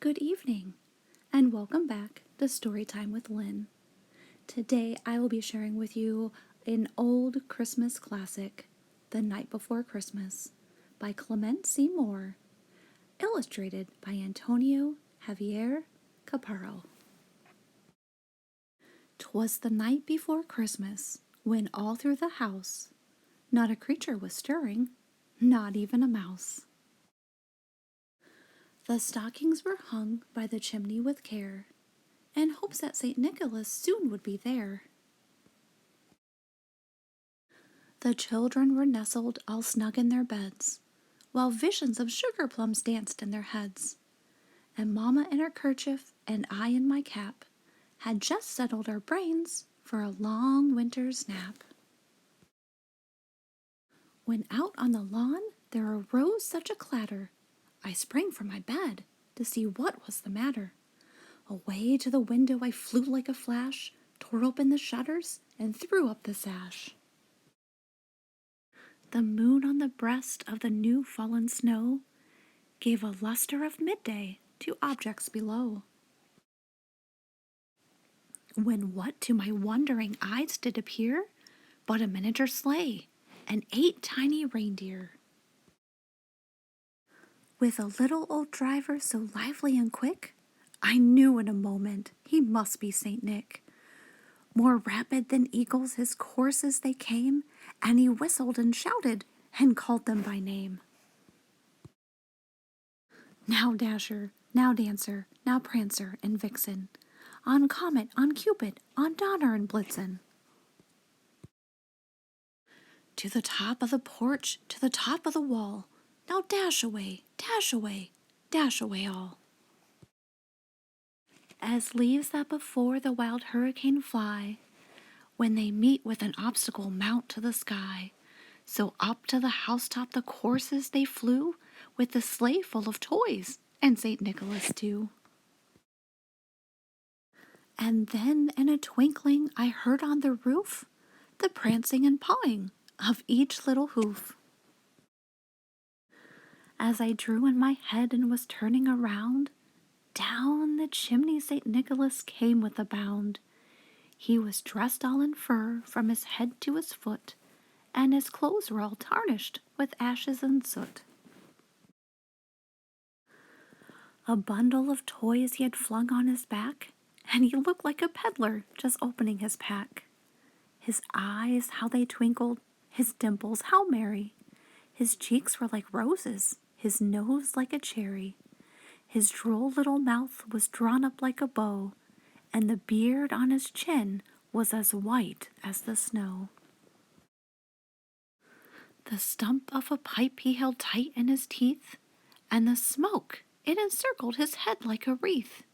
Good evening, and welcome back to Storytime with Lynn. Today I will be sharing with you an old Christmas classic, The Night Before Christmas, by Clement C. Moore, illustrated by Antonio Javier Caparro. 'Twas the night before Christmas, when all through the house not a creature was stirring, not even a mouse. The stockings were hung by the chimney with care, in hopes that St. Nicholas soon would be there. The children were nestled all snug in their beds, while visions of sugar plums danced in their heads. And Mamma in her kerchief and I in my cap had just settled our brains for a long winter's nap. When out on the lawn there arose such a clatter, I sprang from my bed to see what was the matter. Away to the window I flew like a flash, tore open the shutters, and threw up the sash. The moon on the breast of the new fallen snow gave a luster of midday to objects below. When what to my wondering eyes did appear but a miniature sleigh and 8 tiny reindeer, with a little old driver so lively and quick, I knew in a moment he must be Saint Nick. More rapid than eagles his courses they came, and he whistled and shouted and called them by name. Now Dasher, now Dancer, now Prancer and Vixen, on Comet, on Cupid, on Donner and Blitzen. To the top of the porch, to the top of the wall, now dash away, dash away, dash away all. As leaves that before the wild hurricane fly, when they meet with an obstacle mount to the sky, so up to the housetop the courses they flew, with the sleigh full of toys, and St. Nicholas too. And then in a twinkling I heard on the roof the prancing and pawing of each little hoof. As I drew in my head and was turning around, down the chimney St. Nicholas came with a bound. He was dressed all in fur from his head to his foot, and his clothes were all tarnished with ashes and soot. A bundle of toys he had flung on his back, and he looked like a peddler just opening his pack. His eyes, how they twinkled, his dimples, how merry. His cheeks were like roses, his nose like a cherry. His droll little mouth was drawn up like a bow, and the beard on his chin was as white as the snow. The stump of a pipe he held tight in his teeth, and the smoke, it encircled his head like a wreath.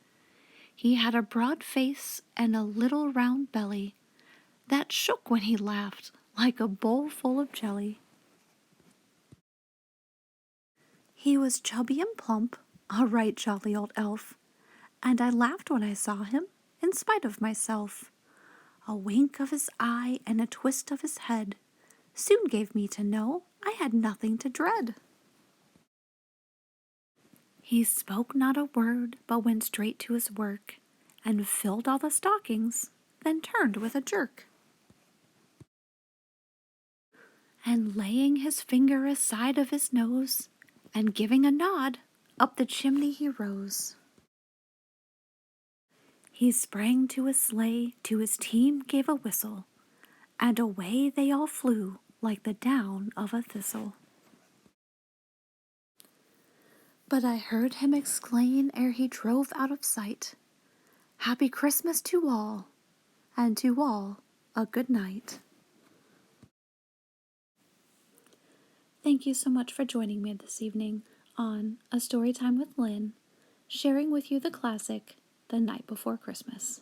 He had a broad face and a little round belly that shook when he laughed like a bowl full of jelly. He was chubby and plump, a right jolly old elf, and I laughed when I saw him, in spite of myself. A wink of his eye and a twist of his head soon gave me to know I had nothing to dread. He spoke not a word, but went straight to his work, and filled all the stockings, then turned with a jerk. And laying his finger aside of his nose, and giving a nod, up the chimney he rose. He sprang to his sleigh, to his team gave a whistle, and away they all flew like the down of a thistle. But I heard him exclaim ere he drove out of sight, "Happy Christmas to all, and to all a good night." Thank you so much for joining me this evening on A Storytime with Lynn, sharing with you the classic, The Night Before Christmas.